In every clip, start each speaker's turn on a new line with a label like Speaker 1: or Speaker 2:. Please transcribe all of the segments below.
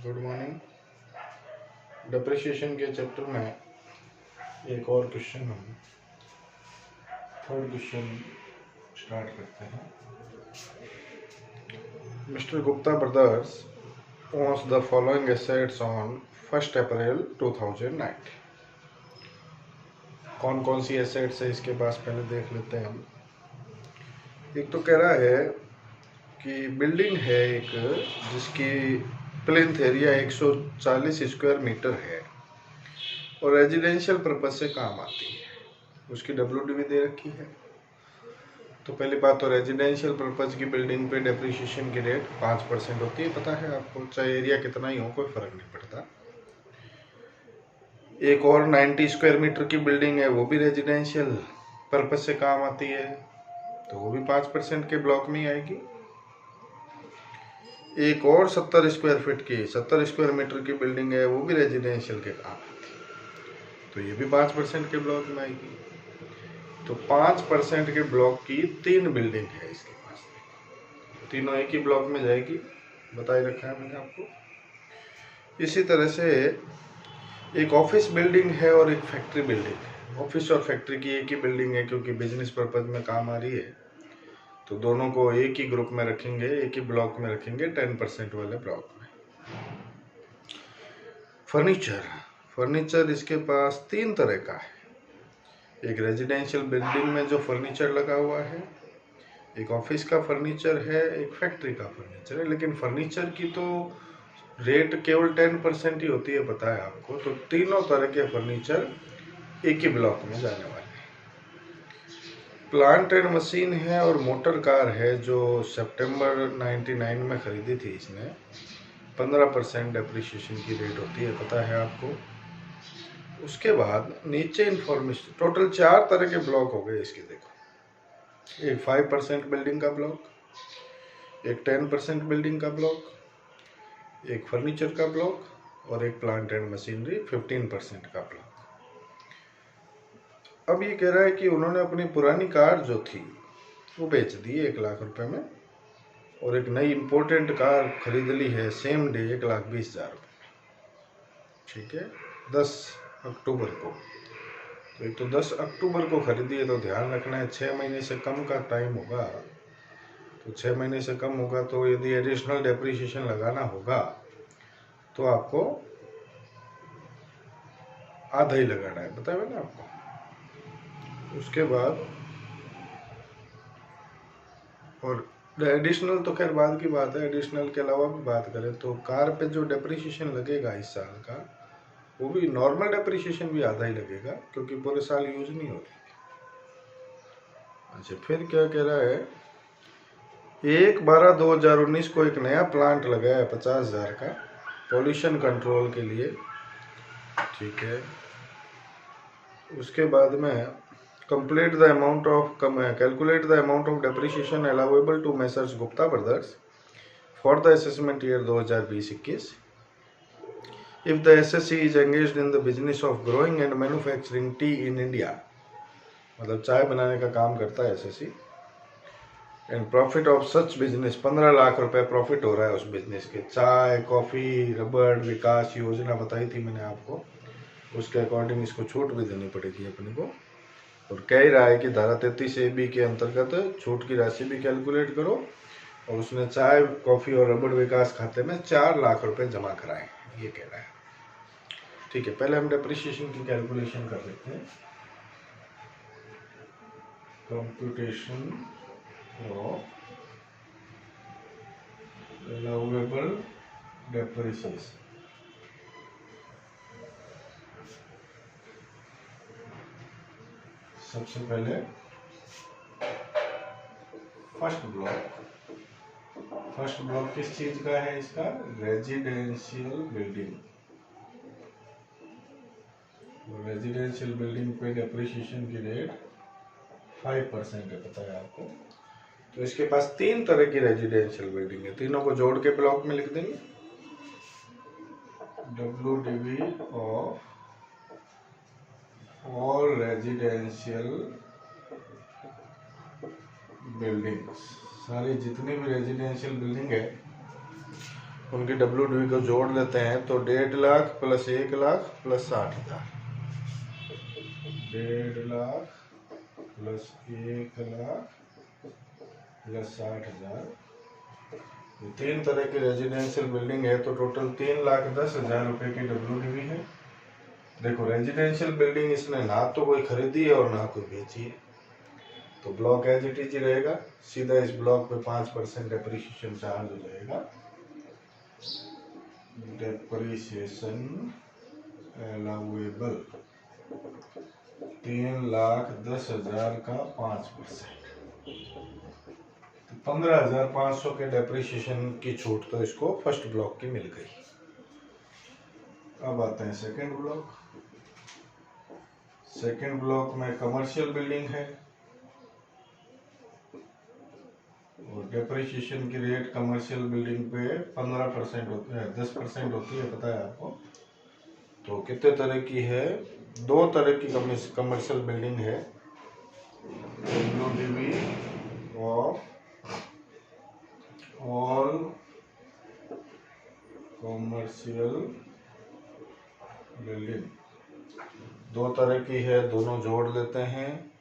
Speaker 1: Good morning. Depreciation के chapter में एक और क्वेश्चन हम थर्ड क्वेश्चन स्टार्ट करते हैं। Mister Gupta brothers owns the following assets on 1 अप्रैल 2009। कौन कौन सी एसेट्स है इसके पास पहले देख लेते हैं हम। एक तो कह रहा है कि बिल्डिंग है एक जिसकी प्लिंथ एरिया 140 स्क्वायर मीटर है और रेजिडेंशियल पर्पज से काम आती है। उसकी WDV दे रखी है। तो पहली बात तो रेजिडेंशियल पर्पज की बिल्डिंग पे डेप्रिसिएशन की रेट 5% होती है, पता है आपको। चाहे एरिया कितना ही हो कोई फर्क नहीं पड़ता। एक और 90 स्क्वायर मीटर की बिल्डिंग है, वो भी रेजिडेंशियल पर्पज से काम आती है, तो वो भी 5% के ब्लॉक में आएगी। एक और 70 स्क्वायर फीट की 70 स्क्वायर मीटर की बिल्डिंग है, वो भी रेजिडेंशियल के काम आती है, तो ये भी 5% के ब्लॉक में आएगी। तो 5% के ब्लॉक की 3 बिल्डिंग है इसके पास, तीनों एक ही ब्लॉक में जाएगी, बता ही रखा है मैंने आपको। इसी तरह से एक ऑफिस बिल्डिंग है और एक फैक्ट्री बिल्डिंग है। ऑफिस और फैक्ट्री की एक ही बिल्डिंग है क्योंकि बिजनेस पर्पज में काम आ रही है, तो दोनों को एक ही ग्रुप में रखेंगे, एक ही ब्लॉक में रखेंगे, 10% वाले ब्लॉक में। फर्नीचर इसके पास 3 तरह का है। एक रेजिडेंशियल बिल्डिंग में जो फर्नीचर लगा हुआ है, एक ऑफिस का फर्नीचर है, एक फैक्ट्री का फर्नीचर है। लेकिन फर्नीचर की तो रेट केवल 10% ही होती है, पता है आपको। तो तीनों तरह के फर्नीचर एक ही ब्लॉक में जाने वाले हैं। प्लांट एंड मशीन है और मोटर कार है जो सितंबर 99 में खरीदी थी इसने, 15% डेप्रिसिएशन की रेट होती है, पता है आपको। उसके बाद नीचे इंफॉर्मेशन, टोटल 4 तरह के ब्लॉक हो गए इसके। देखो, एक 5% बिल्डिंग का ब्लॉक, एक 10% बिल्डिंग का ब्लॉक, एक फर्नीचर का ब्लॉक और एक प्लांट एंड मशीनरी 15% का ब्लॉक। अब ये कह रहा है कि उन्होंने अपनी पुरानी कार जो थी वो बेच दी 1 लाख रुपए में और एक नई इम्पोर्टेंट कार खरीद ली है सेम डे 1,20,000 रुपये में। ठीक है, 10 अक्टूबर को। तो एक तो 10 अक्टूबर को खरीदी है, तो ध्यान रखना है 6 महीने से कम का टाइम होगा। तो 6 महीने से कम होगा तो यदि एडिशनल डेप्रिसिएशन लगाना होगा तो आपको आधा ही लगाना है, बताया ना आपको। उसके बाद और एडिशनल तो खैर बाद की बात है, एडिशनल के अलावा भी बात करें तो कार पे जो डेप्रिसिएशन लगेगा इस साल का, वो भी नॉर्मल डेप्रिसिएशन भी आधा ही लगेगा क्योंकि पूरे साल यूज नहीं हो रही। अच्छा, फिर क्या कह रहा है, 1/12/2019 को एक नया प्लांट लगाया है 50,000 का पॉल्यूशन कंट्रोल के लिए। ठीक है, उसके बाद में calculate the amount of depreciation allowable to Messrs Gupta Brothers for the assessment year 2020-21 if the SSC is engaged in the business of growing and manufacturing tea in India, मतलब चाय बनाने का काम करता है SSC, and profit of such business 15 lakh रुपए profit हो रहा है उस बिजनेस के। चाय, कॉफ़ी, रबड़ विकास योजना बताई थी मैंने आपको, उसके अकॉर्डिंग इसको छूट भी देनी पड़ेगी अपने को। और कह ही रहा है कि धारा 33A(b) के अंतर्गत छूट की राशि भी कैलकुलेट करो, और उसने चाय, कॉफ़ी और रबड़ विकास खाते में 4 लाख रुपए जमा कराए, ये कह रहा है। ठीक है, पहले हम डेप्रिसिएशन की कैलकुलेशन कर लेते हैं। Computation of allowable depreciation. सबसे पहले फर्स्ट ब्लॉक किस चीज का है इसका, रेजिडेंशियल बिल्डिंग। रेजिडेंशियल बिल्डिंग पे डेप्रिसिएशन की रेट 5% है, पता है आपको। तो इसके पास 3 तरह की रेजिडेंशियल बिल्डिंग है, तीनों को जोड़ के ब्लॉक में लिख देंगे। WDV of all residential buildings, सारी जितनी भी रेजिडेंशियल बिल्डिंग है उनकी WDV को जोड़ लेते हैं तो 1.5 lakh plus 1 lakh plus 60,000, 1.5 lakh plus 1 lakh plus 60,000। तीन तरह की रेजिडेंशियल बिल्डिंग है तो टोटल 3,10,000 रुपए की WDV है। देखो रेजिडेंशियल बिल्डिंग इसने ना तो कोई खरीदी है और ना कोई बेची है, तो ब्लॉक एज इट इज रहेगा। सीधा इस ब्लॉक पे 5% डेप्रिसिएशन चार्ज हो जाएगा। डेप्रिसिएशन अलाउेबल 3,10,000 का 5%, तो 15,500 के डेप्रिसिएशन की छूट तो इसको फर्स्ट ब्लॉक की मिल गई। अब आते हैं सेकंड ब्लॉक। सेकंड ब्लॉक में कमर्शियल बिल्डिंग है और डेप्रिसिएशन की रेट कमर्शियल बिल्डिंग पे 15% होती है, 10% होती है, पता है आपको। तो कितने तरह की है? 2 तरह की कमर्शियल बिल्डिंग है। WDV of all commercial building 2 तरह की है, दोनों जोड़ लेते हैं।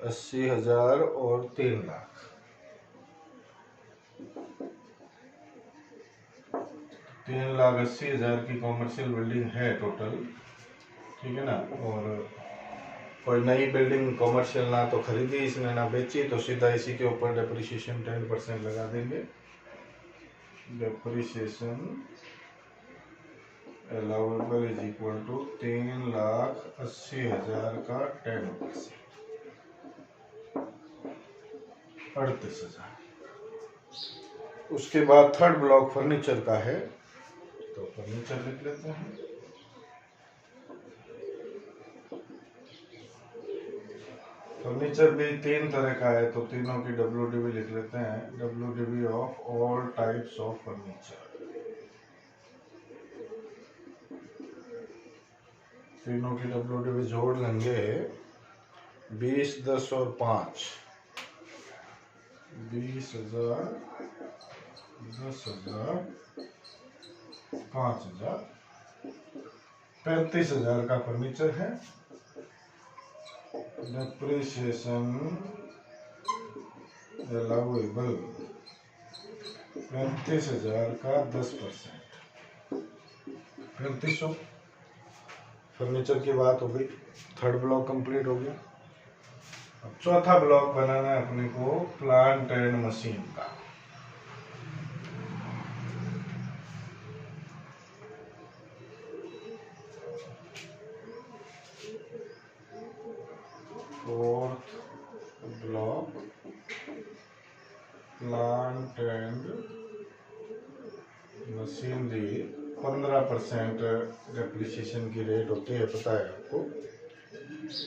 Speaker 1: 80,000 और 3 लाख। 3,80,000 की कॉमर्शियल बिल्डिंग है टोटल, ठीक है ना। और कोई नई बिल्डिंग कॉमर्शियल ना तो खरीदी इसने ना बेची, तो सीधा इसी के ऊपर डेप्रिसिएशन 10% लगा देंगे। Depreciation allowable is equal to 3,80,000 का 10%, 38,000। उसके बाद थर्ड ब्लॉक फर्नीचर का है, तो फर्नीचर लिख लेते हैं। फर्नीचर भी 3 तरह का है, तो तीनों की WDV लिख लेते हैं। WDV of all types of furniture, तीनों की WDV जोड़ लेंगे। 20, 10 और 5, 20,000, 10,000, 5,000, 35,000 का फर्नीचर है। डेप्रिसिएशन अलाउेबल 35,000 का 10%, 3500। फर्नीचर की बात हो गई, थर्ड ब्लॉक कंप्लीट हो गया। अब चौथा ब्लॉक बनाना है अपने को प्लांट एंड मशीन का। Fourth block plant and machinery 15% depreciation की रेट होती है, पता है आपको।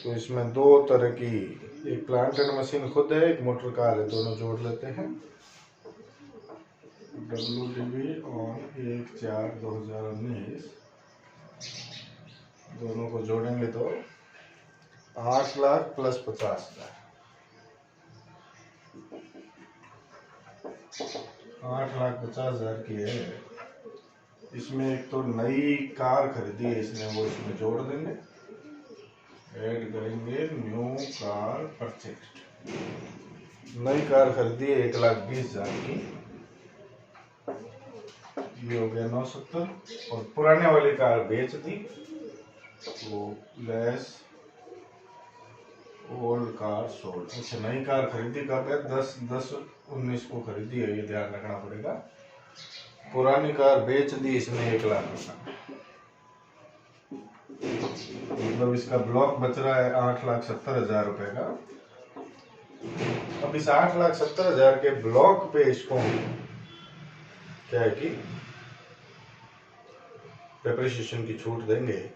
Speaker 1: तो इसमें 2 तरह की, एक प्लांट एंड मशीन खुद है, एक मोटर कार है, दोनों जोड़ लेते हैं। WDV ऑन 1/4/2019 दोनों को जोड़ेंगे तो 8 लाख प्लस 50,000, 8,50,000 की है। इसमें एक तो नई कार खरीदी है इसने, वो इसमें जोड़ देंगे, ऐड करेंगे न्यू कार परचेज्ड। नई कार खरीदी है 1,20,000 की, ये हो गया 970। और पुराने वाली कार बेच दी, तो लेस ओल्ड कार सोल्ड। अच्छा, नई कार खरीदी कब है? 10/10/19 को खरीदी है, ये ध्यान रखना पड़ेगा। पुरानी कार बेच दी इसने 1 लाख रुपए, मतलब इसका ब्लॉक बच रहा है 8,70,000 रुपए का। अब इस 8,70,000 के ब्लॉक पे इसको क्या है कि डेप्रिसिएशन की छूट देंगे,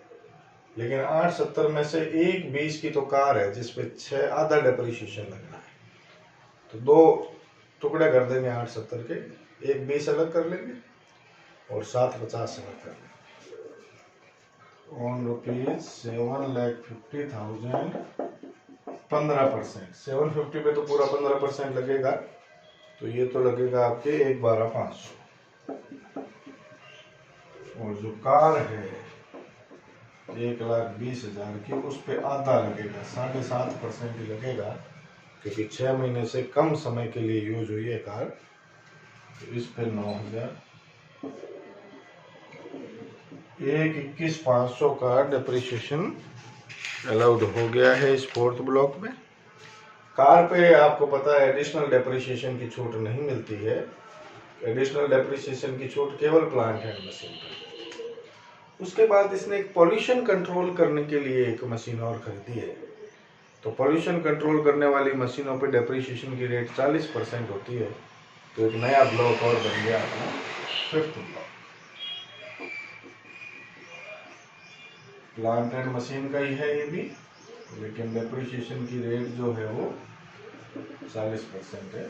Speaker 1: लेकिन 8,70 में से 1,20 की तो कार है जिसपे 6 आधा डेप्रिसिएशन लगना है, तो 2 टुकड़े कर देंगे 8,70 के, 1,20 अलग कर लेंगे और 7,50 अलग कर लेंगे। ऑन ₹7,50,000 15%, 750 पे तो पूरा 15% लगेगा, तो ये तो लगेगा आपके 1,12,500। और जो कार है 1,20,000 की, उस पर आधा लगेगा, 7.5% ही लगेगा, क्योंकि 6 महीने से कम समय के लिए यूज हुई है कार। तो इस पे 9,000, 1,21,500 का डिप्रिसिएशन अलाउड हो गया है इस फोर्थ ब्लॉक में। कार पे आपको पता है एडिशनल डेप्रिसिएशन की छूट नहीं मिलती है। एडिशनल डेप्रिसिएशन की छूट केवल प्लांट एंड मशीन पर। उसके बाद इसने एक पॉल्यूशन कंट्रोल करने के लिए एक मशीन और खरीदी है। तो पॉल्यूशन कंट्रोल करने वाली मशीनों पे डेप्रिसिएशन की रेट 40% होती है। तो एक नया ब्लॉक और बन गया अपना fifth block. Plant and machine का ही है ये भी, लेकिन डेप्रिसिएशन की रेट जो है वो 40% है।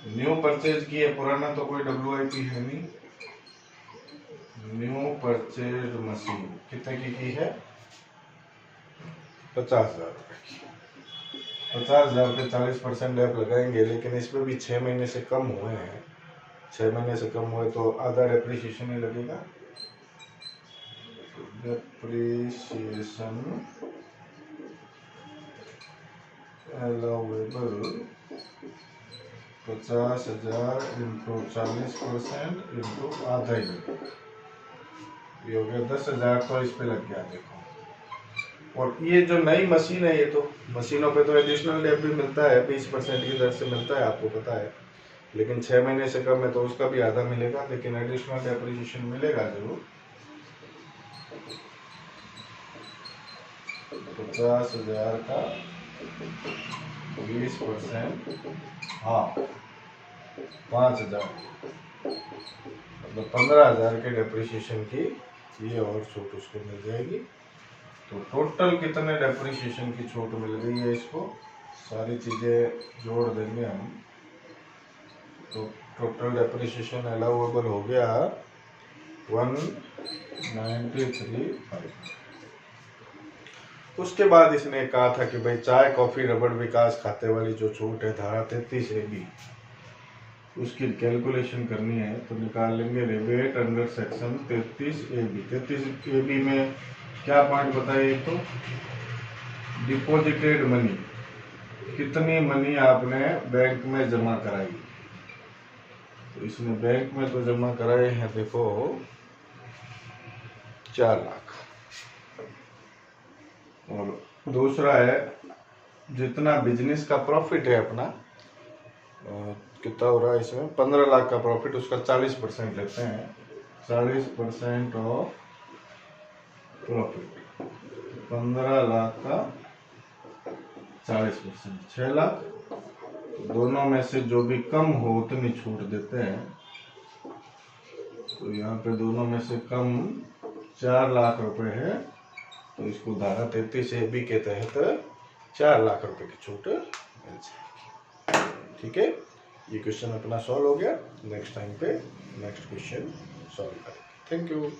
Speaker 1: न्यू परचेज की है, पुराना तो कोई WIP है नहीं। न्यू परचेज मशीन कितने की है? 50,000 रुपए की। 50,000 पे 40% डेप लगाएंगे, लेकिन इसमें भी 6 महीने से कम हुए हैं। 6 महीने से कम हुए तो आधा डेप्रिसिएशन ही लगेगा। डेप्रिसिएशन अलाउेबल 50,000 इंटू 40% इंटू आधा ही, ये हो गया 10,000। तो इस पे लग गया देखो। और ये जो नई मशीन है, ये तो मशीनों पे तो एडिशनल डेप भी मिलता है, 20% की दर से मिलता है, आपको पता है। लेकिन 6 महीने से कम है तो उसका भी आधा मिलेगा, लेकिन एडिशनल डेप्रिसिएशन मिलेगा जरूर। 50,000 का 20%, हाँ 5,000, मतलब 15,000 के डेप्रिसिएशन की ये और छूट उसको मिल जाएगी। तो टोटल कितने डेप्रिसिएशन की छूट मिल गई है इसको, सारी चीज़ें जोड़ देंगे हम। तो टोटल डेप्रिसिएशन अलाउेबल हो गया 193,500। उसके बाद इसने कहा था कि भाई चाय कॉफी रबड़ विकास खाते वाली जो छूट है धारा 33AB, उसकी कैलकुलेशन करनी है। तो निकाल लेंगे rebate under section 33AB। 33AB में क्या पॉइंट बताइए? तो डिपॉजिटेड मनी, कितनी मनी आपने बैंक में जमा कराई। तो इसने बैंक में तो जमा कराए हैं देखो 4 लाख। और दूसरा है जितना बिजनेस का प्रॉफिट है अपना, कितना हो रहा है इसमें 15 लाख का प्रॉफिट, उसका 40% लेते हैं। 40% ऑफ प्रॉफिट, 15 लाख का 40%, 6 लाख। दोनों में से जो भी कम हो उतनी छूट देते हैं। तो यहाँ पे दोनों में से कम 4 लाख रुपए है, तो इसको धारा 33AB के तहत 4 लाख रुपए की छूट मिल जाएगी। ठीक है, ये क्वेश्चन अपना सॉल्व हो गया। नेक्स्ट टाइम पे नेक्स्ट क्वेश्चन सॉल्व करेंगे। Thank you.